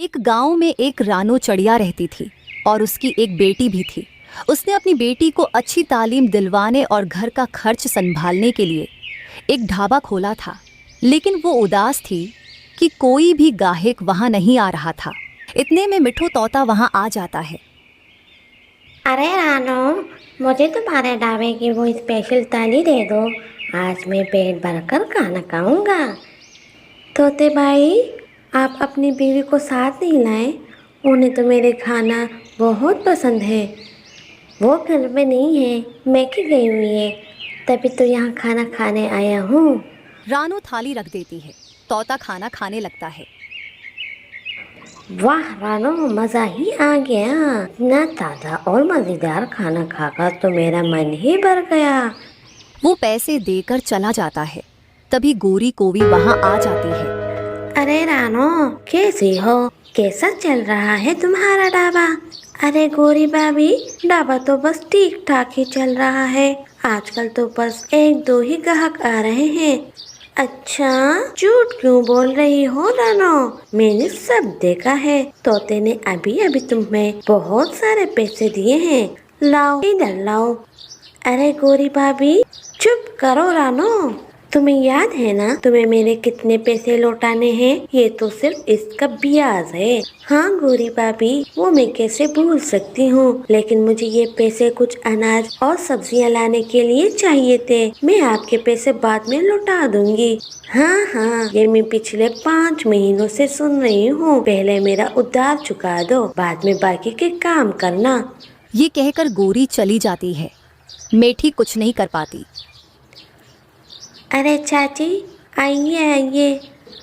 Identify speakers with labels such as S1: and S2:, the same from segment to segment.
S1: एक गांव में एक रानो चिड़िया रहती थी और उसकी एक बेटी भी थी। उसने अपनी बेटी को अच्छी तालीम दिलवाने और घर का खर्च संभालने के लिए एक ढाबा खोला था, लेकिन वो उदास थी कि कोई भी गाहक वहां नहीं आ रहा था। इतने में मिठू तोता वहां आ जाता है।
S2: अरे रानो, मुझे तुम्हारे ढाबे की वो स्पेशल थाली दे दो। आज मैं पेट भरकर खाना खाऊंगा। तोते भाई, आप अपनी बीवी को साथ नहीं लाए? उन्हें तो मेरे खाना बहुत पसंद है। वो घर में नहीं है, मैके गई हुई है, तभी तो यहाँ खाना खाने आया हूँ।
S1: रानो थाली रख देती है। तोता खाना खाने लगता है।
S2: वाह रानो, मज़ा ही आ गया। इतना ताज़ा और मज़ेदार खाना खाकर तो मेरा मन ही भर गया।
S1: वो पैसे देकर चला जाता है। तभी गोरी कोवी वहां आ जाती है।
S2: अरे रानो, कैसी हो? कैसा चल रहा है तुम्हारा ढाबा? अरे गोरी भाभी, ढाबा तो बस ठीक ठाक ही चल रहा है। आजकल तो बस एक दो ही ग्राहक आ रहे हैं। अच्छा, झूठ क्यों बोल रही हो रानो? मैंने सब देखा है। तोते ने अभी अभी तुम्हें बहुत सारे पैसे दिए हैं। लाओ, इधर लाओ। अरे गोरी भाभी, चुप करो रानो। तुम्हें याद है ना तुम्हें मेरे कितने पैसे लौटाने हैं? ये तो सिर्फ इसका ब्याज है। हाँ गोरी भाभी, वो मैं कैसे भूल सकती हूँ, लेकिन मुझे ये पैसे कुछ अनाज और सब्जियाँ लाने के लिए चाहिए थे। मैं आपके पैसे बाद में लौटा दूंगी। हाँ हाँ, ये मैं पिछले 5 महीनों से सुन रही हूँ। पहले मेरा उधार चुका दो, बाद में बाकी के काम करना।
S1: ये कहकर गोरी चली जाती है। मेठी कुछ नहीं कर पाती।
S2: अरे चाची, आइए आइए।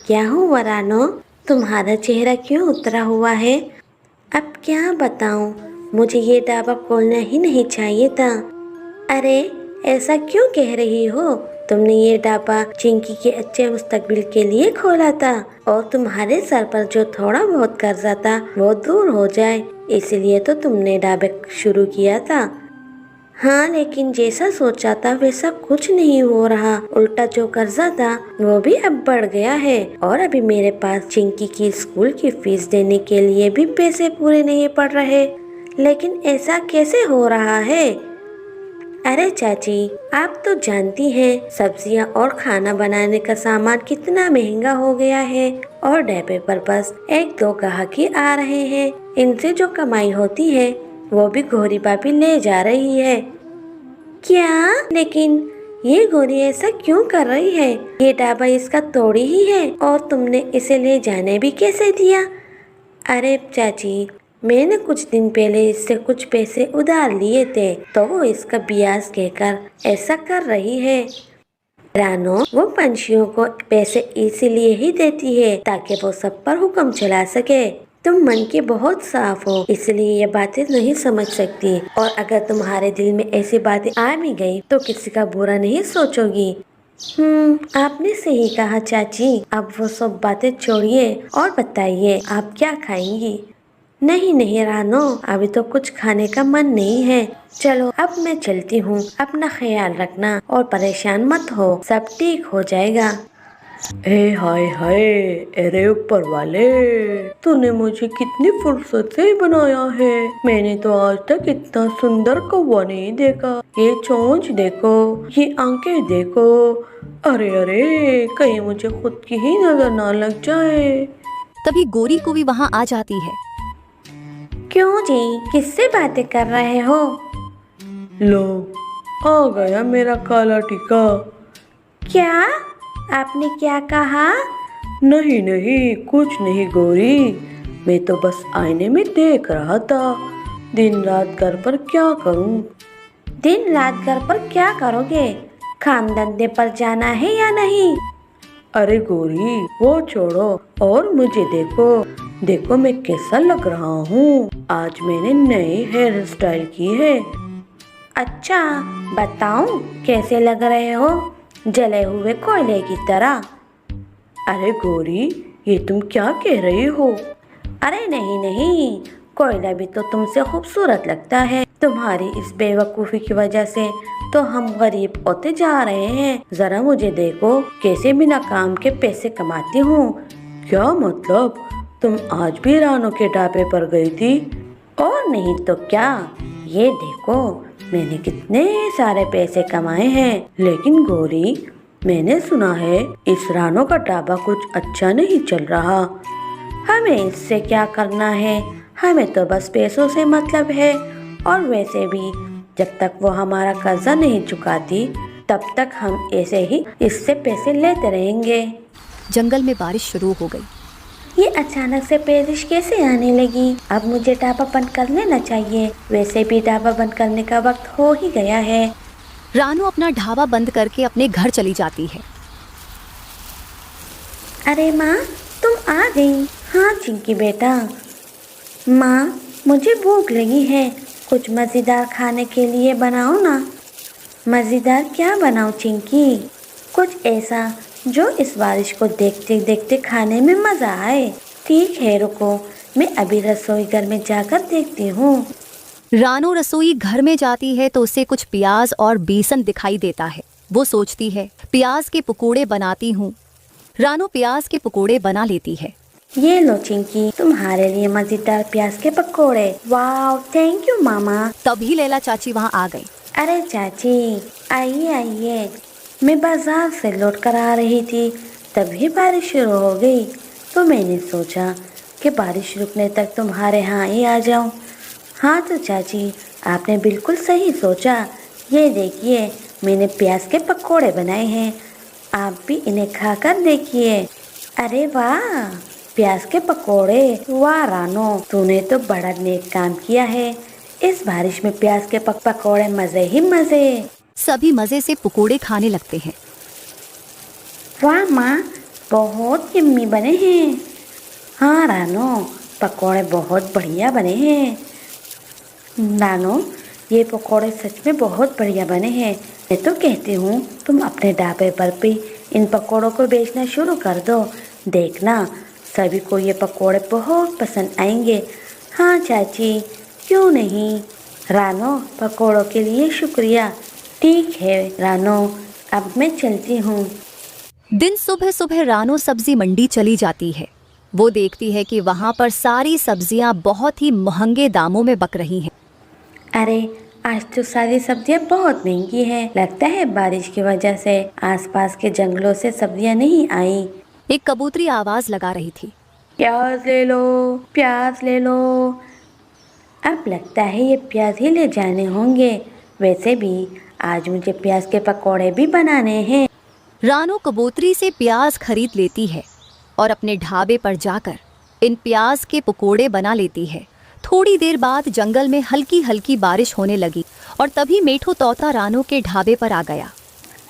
S2: क्या हुआ रानो, तुम्हारा चेहरा क्यों उतरा हुआ है? अब क्या बताऊं, मुझे ये ढाबा खोलना ही नहीं चाहिए था। अरे ऐसा क्यों कह रही हो? तुमने ये ढाबा चिंकी के अच्छे मुस्तकबिल के लिए खोला था और तुम्हारे सर पर जो थोड़ा बहुत कर्जा था वो दूर हो जाए, इसलिए तो तुमने ढाबा शुरू किया था। हाँ, लेकिन जैसा सोचा था वैसा कुछ नहीं हो रहा। उल्टा जो कर्जा था वो भी अब बढ़ गया है और अभी मेरे पास चिंकी की स्कूल की फीस देने के लिए भी पैसे पूरे नहीं पड़ रहे। लेकिन ऐसा कैसे हो रहा है? अरे चाची, आप तो जानती हैं सब्जियां और खाना बनाने का सामान कितना महंगा हो गया है और ढाबे पर बस एक दो ग्राहक ही आ रहे हैं। इनसे जो कमाई होती है वो भी गोरी भाभी ले जा रही है। क्या? लेकिन ये गोरी ऐसा क्यों कर रही है? ये ढाबा इसका तोड़ी ही है और तुमने इसे ले जाने भी कैसे दिया? अरे चाची, मैंने कुछ दिन पहले इससे कुछ पैसे उधार लिए थे तो वो इसका ब्याज कहकर ऐसा कर रही है। रानो, वो पंछियों को पैसे इसीलिए ही देती है ताकि वो सब पर हुक्म चला सके। तुम मन की बहुत साफ हो, इसलिए ये बातें नहीं समझ सकती, और अगर तुम्हारे दिल में ऐसी बातें आ भी गई तो किसी का बुरा नहीं सोचोगी। आपने सही कहा चाची। अब वो सब बातें छोड़िए और बताइए आप क्या खाएंगी? नहीं नहीं रानो, अभी तो कुछ खाने का मन नहीं है। चलो अब मैं चलती हूँ। अपना ख्याल रखना और परेशान मत हो, सब ठीक हो जाएगा।
S3: हाय हाय, अरे ऊपर वाले, तूने मुझे कितनी फुर्सत से बनाया है। मैंने तो आज तक इतना सुंदर कौवा नहीं देखा। ये चोंच देखो, ये आंखें देखो। अरे अरे, कहीं मुझे खुद की ही नजर ना लग जाए।
S1: तभी गोरी को भी वहां आ जाती है।
S2: क्यों जी, किससे बातें कर रहे हो?
S3: लो, आ गया मेरा काला टीका।
S2: क्या? आपने क्या कहा?
S3: नहीं नहीं, कुछ नहीं गोरी, मैं तो बस आईने में देख रहा था। दिन रात घर पर क्या करूं?
S2: दिन रात घर पर क्या करोगे? काम धंधे पर जाना है या नहीं?
S3: अरे गोरी, वो छोड़ो और मुझे देखो, देखो मैं कैसा लग रहा हूँ। आज मैंने नई हेयर स्टाइल की है।
S2: अच्छा, बताऊं कैसे लग रहे हो? जले हुए कोयले की तरह।
S3: अरे गोरी, ये तुम क्या कह रही हो?
S2: अरे नहीं नहीं, कोयला भी तो तुमसे खूबसूरत लगता है। तुम्हारी इस बेवकूफ़ी की वजह से तो हम गरीब होते जा रहे हैं। जरा मुझे देखो कैसे बिना काम के पैसे कमाती हूँ।
S3: क्या मतलब? तुम आज भी रानो के ढाबे पर गई थी?
S2: और नहीं तो क्या, ये देखो मैंने कितने सारे पैसे कमाए हैं।
S3: लेकिन गौरी, मैंने सुना है इस रानो का ढाबा कुछ अच्छा नहीं चल रहा।
S2: हमें इससे क्या करना है, हमें तो बस पैसों से मतलब है। और वैसे भी जब तक वो हमारा कर्जा नहीं चुकाती तब तक हम ऐसे ही इससे पैसे लेते रहेंगे।
S1: जंगल में बारिश शुरू हो गई।
S2: ये अचानक से बारिश कैसे आने लगी? अब मुझे ढाबा बंद कर लेना चाहिए। वैसे भी ढाबा बंद करने का वक्त हो ही गया है।
S1: रानू अपना ढाबा बंद करके अपने घर चली जाती है।
S2: अरे माँ, तुम आ गई। हाँ चिंकी बेटा। माँ, मुझे भूख लगी है, कुछ मज़ेदार खाने के लिए बनाओ ना। मज़ेदार क्या बनाऊँ चिंकी? कुछ ऐसा जो इस बारिश को देखते देखते खाने में मज़ा आए। ठीक है रुको, मैं अभी रसोई घर में जाकर देखती हूँ।
S1: रानू रसोई घर में जाती है तो उसे कुछ प्याज और बेसन दिखाई देता है। वो सोचती है प्याज के पकोड़े बनाती हूँ। रानू प्याज के पकोड़े बना लेती है।
S2: ये लो चिंकी, तुम्हारे लिए मज़ेदार प्याज के पकोड़े। वाह, थैंक यू मामा।
S1: तभी लैला चाची वहाँ आ गई।
S2: अरे चाची, आइए आइए। मैं बाजार से लौट कर आ रही थी, तभी बारिश शुरू हो गई, तो मैंने सोचा कि बारिश रुकने तक तुम्हारे यहाँ ही आ जाऊँ। हाँ तो चाची, आपने बिल्कुल सही सोचा। ये देखिए, मैंने प्याज के पकोड़े बनाए हैं, आप भी इन्हें खाकर देखिए। अरे वाह, प्याज के पकोड़े! वाह रानो, तूने तो बड़ा नेक काम किया है। इस बारिश में प्याज के पकोड़े मज़े ही मज़े।
S1: सभी मज़े से पकोड़े खाने लगते हैं।
S2: वाह माँ, बहुत यम्मी बने हैं। हाँ रानो, पकोड़े बहुत बढ़िया बने हैं। रानो, ये पकोड़े सच में बहुत बढ़िया बने हैं। मैं तो कहती हूँ तुम अपने ढाबे पर भी इन पकोड़ों को बेचना शुरू कर दो। देखना, सभी को ये पकोड़े बहुत पसंद आएंगे। हाँ चाची, क्यों नहीं। रानो, पकोड़ों के लिए शुक्रिया। ठीक है रानो, अब मैं चलती हूँ।
S1: दिन सुबह सुबह रानो सब्जी मंडी चली जाती है। वो देखती है कि वहाँ पर सारी सब्जियाँ बहुत ही महंगे दामों में बिक रही हैं।
S2: अरे, आज तो सारी सब्जियाँ बहुत महंगी हैं। लगता है बारिश की वजह से आसपास के जंगलों से सब्जियाँ नहीं आई।
S1: एक कबूतरी आवाज़ लगा रही थी,
S2: प्याज ले लो, प्याज ले लो। अब लगता है ये प्याज ही ले जाने होंगे। वैसे भी आज मुझे प्याज के पकोड़े भी बनाने हैं।
S1: रानो कबूतरी से प्याज खरीद लेती है और अपने ढाबे पर जाकर इन प्याज के पकोड़े बना लेती है। थोड़ी देर बाद जंगल में हल्की हल्की बारिश होने लगी और तभी मेठो तोता रानो के ढाबे पर आ गया।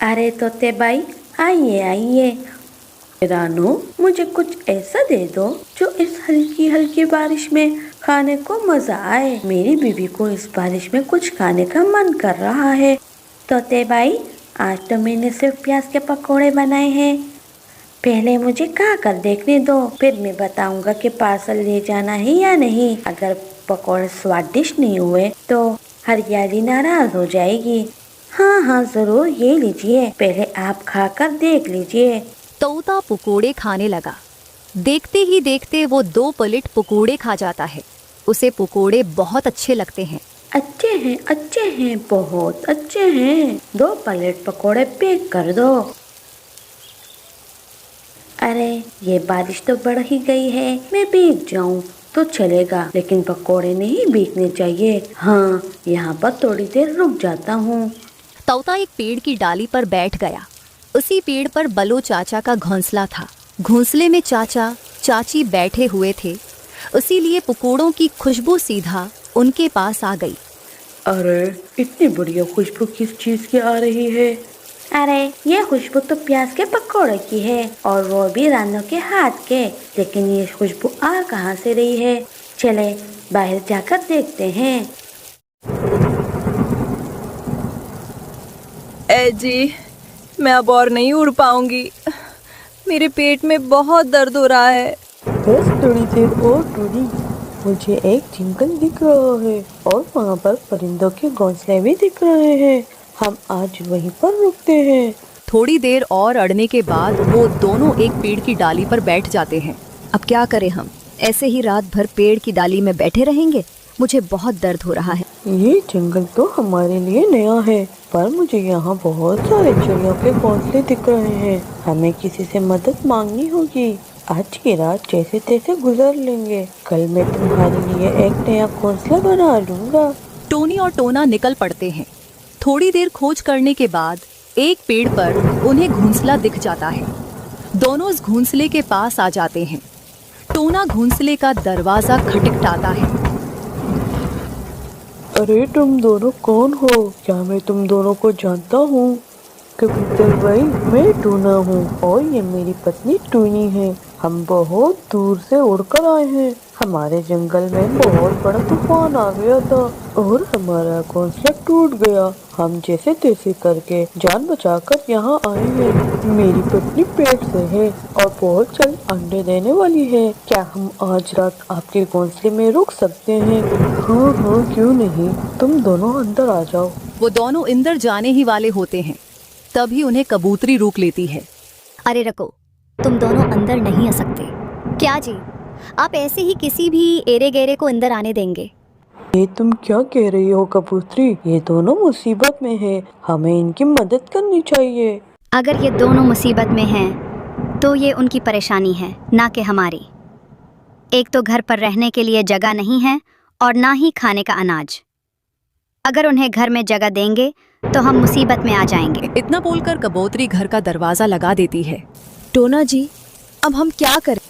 S2: अरे तोते भाई, आइए आइए।
S3: रानो, मुझे कुछ ऐसा दे दो जो इस हल्की हल्की बारिश में खाने को मज़ा आए। मेरी बीवी को इस बारिश में कुछ खाने का मन कर रहा है।
S2: तोते भाई, आज तो मैंने सिर्फ प्याज के पकोड़े बनाए हैं। पहले मुझे खा कर देखने दो, फिर मैं बताऊंगा कि पार्सल ले जाना है या नहीं। अगर पकोड़े स्वादिष्ट नहीं हुए तो हरियाली नाराज हो जाएगी। हाँ हाँ जरूर, ये लीजिए, पहले आप खाकर देख लीजिए।
S1: तोता पकोड़े खाने लगा। देखते ही देखते वो 2 प्लेट पकोड़े खा जाता है। उसे पकोड़े बहुत अच्छे लगते हैं।
S2: अच्छे हैं, बहुत अच्छे हैं। 2 प्लेट पकोड़े पैक कर दो। अरे, ये बारिश तो बढ़ ही गई है। मैं भीग जाऊं तो चलेगा, लेकिन पकोड़े नहीं भीगने चाहिए। हाँ, यहाँ पर थोड़ी देर रुक जाता हूँ।
S1: तोता एक पेड़ की डाली पर बैठ गया। उसी पेड़ पर बलो चाचा का घोंसला था। घोंसले में चाचा चाची बैठे हुए थे, इसीलिए पकोड़ों की खुशबू सीधा उनके पास आ गई।
S3: अरे, इतनी बढ़िया खुशबू किस चीज़ की आ रही है?
S2: अरे, ये खुशबू तो प्याज के पकोड़े की है, और वो भी रानो के हाथ के। लेकिन ये खुशबू आ कहाँ से रही है? चले बाहर जाकर देखते हैं।
S4: ए जी, मैं अब और नहीं उड़ पाऊंगी। मेरे पेट में बहुत दर्द हो रहा है।
S3: बस थोड़ी देर और टूरी। मुझे एक जंगल दिख रहा है और वहाँ पर परिंदों के घोंसले भी दिख रहे हैं। हम आज वहीं पर रुकते हैं।
S1: थोड़ी देर और अड़ने के बाद वो दोनों एक पेड़ की डाली पर बैठ जाते हैं। अब क्या करें हम? ऐसे ही रात भर पेड़ की डाली में बैठे रहेंगे? मुझे बहुत दर्द हो रहा है।
S3: ये जंगल तो हमारे लिए नया है, पर मुझे यहाँ बहुत सारे चिड़ियों के घोंसले दिख रहे हैं। हमें किसी से मदद मांगनी होगी। आज की रात जैसे तैसे गुजार लेंगे। कल मैं तुम्हारे लिए एक नया घोंसला बना लूंगा।
S1: टोनी और टोना निकल पड़ते हैं। थोड़ी देर खोज करने के बाद एक पेड़ पर उन्हें घोंसला दिख जाता है। दोनों उस घोंसले के पास आ जाते हैं। टोना घोंसले का दरवाजा खटखटाता है।
S3: अरे तुम दोनों कौन हो? क्या मैं तुम दोनों को जानता हूँ? कबूतर भाई, मैं टूना हूँ और ये मेरी पत्नी टूनी है। हम बहुत दूर से उड़कर आए हैं। हमारे जंगल में बहुत बड़ा तूफान आ गया था और हमारा घोंसला टूट गया। हम जैसे तैसे करके जान बचाकर यहाँ आए हैं। मेरी पत्नी पेट से है और बहुत जल्द अंडे देने वाली है। क्या हम आज रात आपके घोंसले में रुक सकते हैं? हाँ हाँ, क्यों नहीं। तुम दोनों अंदर आ जाओ।
S1: वो दोनों अंदर जाने ही वाले होते हैं, तभी उन्हें कबूतरी रोक लेती है।
S5: अरे रको, तुम दोनों अंदर नहीं आ सकते। क्या जी, आप ऐसे ही किसी भी एरे गहरे को अंदर आने देंगे?
S3: ये तुम क्या कह रही हो कबूतरी? ये दोनों मुसीबत में है, हमें इनकी मदद करनी चाहिए।
S5: अगर ये दोनों मुसीबत में हैं, तो ये उनकी परेशानी है, ना कि हमारी। एक तो घर पर रहने के लिए जगह नहीं है और ना ही खाने का अनाज। अगर उन्हें घर में जगह देंगे तो हम मुसीबत में आ जाएंगे।
S1: इतना बोलकर कबूतरी घर का दरवाजा लगा देती है।
S4: टोना जी, अब हम क्या करें?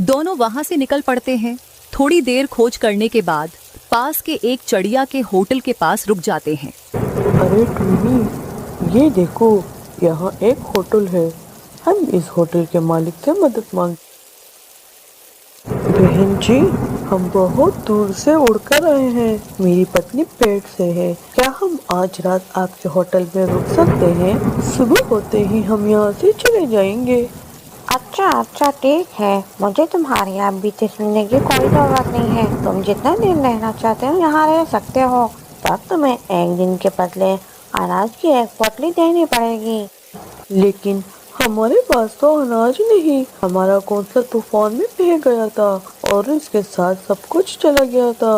S1: दोनों वहां से निकल पड़ते हैं। थोड़ी देर खोज करने के बाद पास के एक चड़िया के होटल के पास रुक जाते हैं।
S3: अरे टूनी, ये देखो, यहाँ एक होटल है। हम इस होटल के मालिक से मदद मांग। बहन जी, हम बहुत दूर से उड़कर आए हैं। मेरी पत्नी पेट से है। क्या हम आज रात आपके होटल में रुक सकते हैं? सुबह होते ही हम यहाँ से चले जाएंगे।
S2: अच्छा अच्छा, ठीक है। मुझे तुम्हारी आप बीते सुनने की कोई जरूरत नहीं है। तुम जितना दिन रहना चाहते हो यहाँ रह सकते हो, पर तुम्हें एक दिन के बदले अनाज की एक पोटली देनी पड़ेगी।
S3: लेकिन हमारे पास तो अनाज नहीं। हमारा घोंसला तूफान में बह गया था और इसके साथ सब कुछ चला गया था।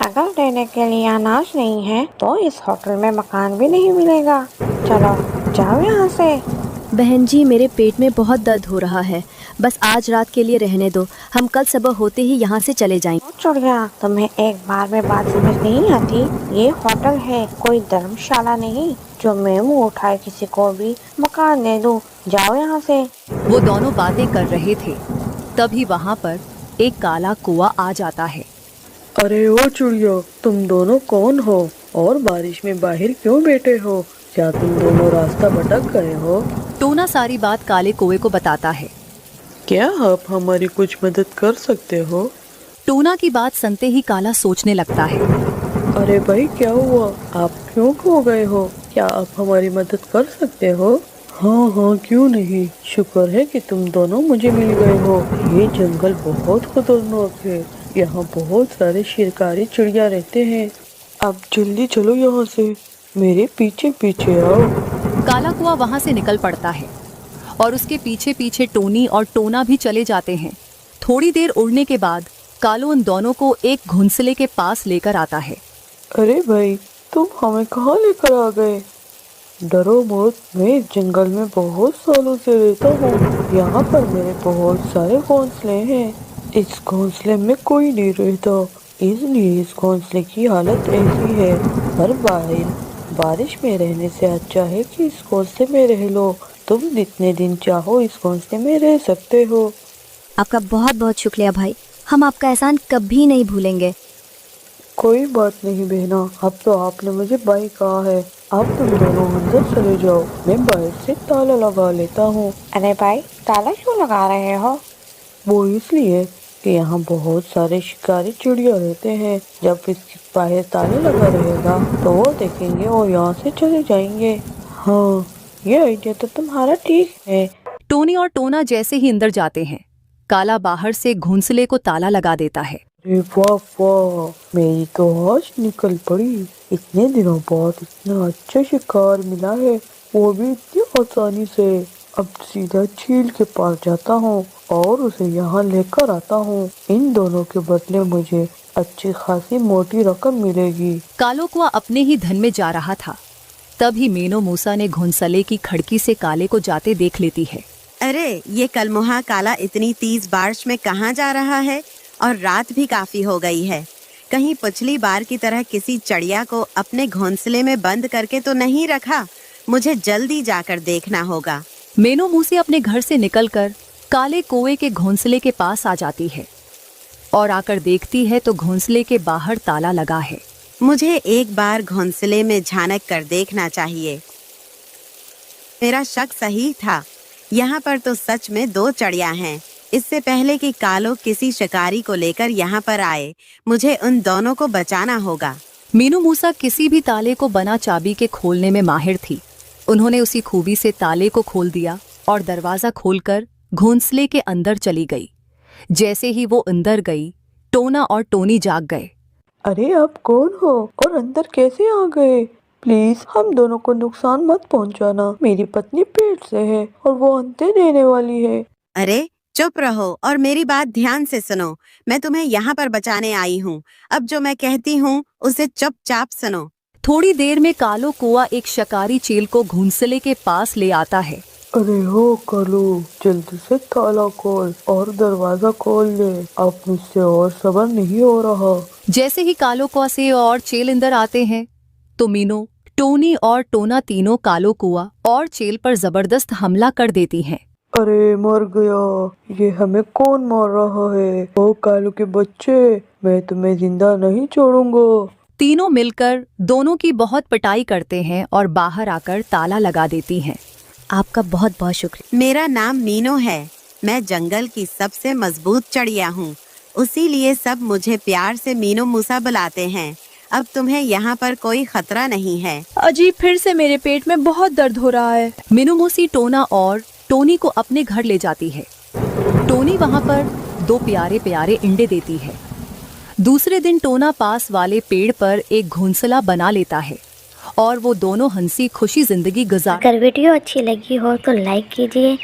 S2: अगर देने के लिए अनाज नहीं है तो इस होटल में मकान भी नहीं मिलेगा। चलो जाओ यहाँ से।
S4: बहन जी, मेरे पेट में बहुत दर्द हो रहा है। बस आज रात के लिए रहने दो। हम कल सुबह होते ही यहाँ से चले जाएंगे।
S2: चिड़िया, तुम्हें एक बार में बात समझ नहीं आती? ये होटल है, कोई धर्मशाला नहीं जो मैं मुँह उठाए किसी को भी मकान दे दूँ। जाओ यहाँ से।
S1: वो दोनों बातें कर रहे थे, तभी वहां पर एक काला कुआ आ जाता है।
S3: अरे ओ चिड़िया, तुम दोनों कौन हो और बारिश में बाहर क्यों बैठे हो? क्या तुम दोनों रास्ता भटक गए हो?
S1: टोना सारी बात काले कुएं को बताता है।
S3: क्या आप हमारी कुछ मदद कर सकते हो?
S1: टोना की बात सुनते ही काला सोचने लगता है।
S3: अरे भाई, क्या हुआ? आप क्यों खो गए हो? क्या आप हमारी मदद कर सकते हो? हाँ हाँ, क्यों नहीं। शुक्र है कि तुम दोनों मुझे मिल गए हो। ये जंगल बहुत खतरनाक है। यहाँ बहुत सारे शिकारी चिड़िया रहते हैं। अब जल्दी चलो यहाँ से, मेरे पीछे पीछे आओ।
S1: काला कुआ वहां से निकल पड़ता है और उसके पीछे पीछे टोनी और टोना भी चले जाते हैं। थोड़ी देर उड़ने के बाद कालू उन दोनों को एक घोंसले के पास लेकर आता है।
S3: अरे भाई, तुम हमें कहाँ लेकर आ गए? डरो मत, मैं इस जंगल में बहुत सालों से रहता हूँ। यहाँ पर मेरे बहुत सारे घोंसले हैं। इस घोंसले में कोई नहीं रहता, इसलिए इस घोंसले की हालत ऐसी है। हर बारिश में रहने से अच्छा है कि इस घोंसले में रह लो। तुम जितने दिन चाहो इस घोंसले में रह सकते हो।
S5: आपका बहुत बहुत शुक्रिया भाई, हम आपका एहसान कभी नहीं भूलेंगे।
S3: कोई बात नहीं बहना, अब तो आपने मुझे बाई कहा है। अब तुम दोनों अंदर चले जाओ, मैं बाहर से ताला लगा लेता हूँ।
S2: अरे भाई, ताला क्यों लगा रहे हो?
S3: वो इसलिए कि यहाँ बहुत सारे शिकारी चिड़िया रहते हैं। जब इसके बाहर ताला लगा रहेगा तो वो देखेंगे और यहाँ से चले जाएंगे। हाँ, ये आइडिया तो तुम्हारा ठीक है।
S1: टोनी और टोना जैसे ही अंदर जाते हैं, काला बाहर से घोंसले को ताला लगा देता है।
S3: अरे वाह वाह, मेरी तो होश निकल पड़ी। इतने दिनों बाद इतना अच्छा शिकार मिला है, वो भी इतनी आसानी से। अब सीधा चील के पास जाता हूँ और उसे यहाँ लेकर आता हूँ। इन दोनों के बदले मुझे अच्छी खासी मोटी रकम मिलेगी।
S1: कालो कुआ अपने ही धन में जा रहा था। तभी मीनू मूसा ने घोंसले की खिड़की से काले को जाते देख लेती है।
S6: अरे ये कलमुहा काला इतनी तेज बारिश में कहाँ जा रहा है? और रात भी काफी हो गई है। कहीं पिछली बार की तरह किसी चिड़िया को अपने घोंसले में बंद करके तो नहीं रखा? मुझे जल्दी जाकर देखना होगा।
S1: मीनू मूसी अपने घर से निकलकर काले कौवे के घोंसले के पास आ जाती है और आकर देखती है तो घोंसले के बाहर ताला लगा है।
S6: मुझे एक बार घोंसले में झांक कर देखना चाहिए। मेरा शक सही था, यहाँ पर तो सच में 2 चिड़िया हैं। इससे पहले कि कालो किसी शिकारी को लेकर यहाँ पर आए, मुझे उन दोनों को बचाना होगा।
S1: मीनू मूसा किसी भी ताले को बिना चाबी के खोलने में माहिर थी। उन्होंने उसी खूबी से ताले को खोल दिया और दरवाजा खोलकर घोंसले के अंदर चली गई। जैसे ही वो अंदर गई, टोना और टोनी जाग गए।
S3: अरे आप कौन हो और अंदर कैसे आ गए? प्लीज हम दोनों को नुकसान मत पहुंचाना। मेरी पत्नी पेट से है और वो अंडे देने वाली है।
S6: अरे चुप रहो और मेरी बात ध्यान से सुनो। मैं तुम्हें यहाँ पर बचाने आई हूँ। अब जो मैं कहती हूँ उसे चुपचाप सुनो।
S1: थोड़ी देर में कालो कुआ एक शिकारी चील को घोंसले के पास ले आता है।
S3: अरे हो कालू, जल्दी से ताला खोल और दरवाजा खोल ले। अब मुझसे और सब्र नहीं हो रहा।
S1: जैसे ही कालो कुआ से और चेल अंदर आते हैं तो मीनू, टोनी और टोना तीनों कालो कुआ और चेल पर जबरदस्त हमला कर देती हैं।
S3: अरे मर गया। ये हमें कौन मार रहा है? ओ कालू के बच्चे, मैं तुम्हें जिंदा नहीं छोड़ूंगा।
S1: तीनों मिलकर दोनों की बहुत पिटाई करते हैं और बाहर आकर ताला लगा देती हैं।
S4: आपका बहुत बहुत शुक्रिया।
S6: मेरा नाम मीनू है। मैं जंगल की सबसे मजबूत चिड़िया हूँ, उसीलिए सब मुझे प्यार से मीनू मूसा बुलाते हैं। अब तुम्हें यहाँ पर कोई खतरा नहीं है।
S4: अजी फिर से मेरे पेट में बहुत दर्द हो रहा है।
S1: मीनू मूसी टोना और टोनी को अपने घर ले जाती है। टोनी वहाँ पर 2 प्यारे प्यारे अंडे देती है। दूसरे दिन टोना पास वाले पेड़ पर एक घोंसला बना लेता है और वो दोनों हंसी खुशी जिंदगी गुजार।
S2: अगर वीडियो अच्छी लगी हो तो लाइक कीजिए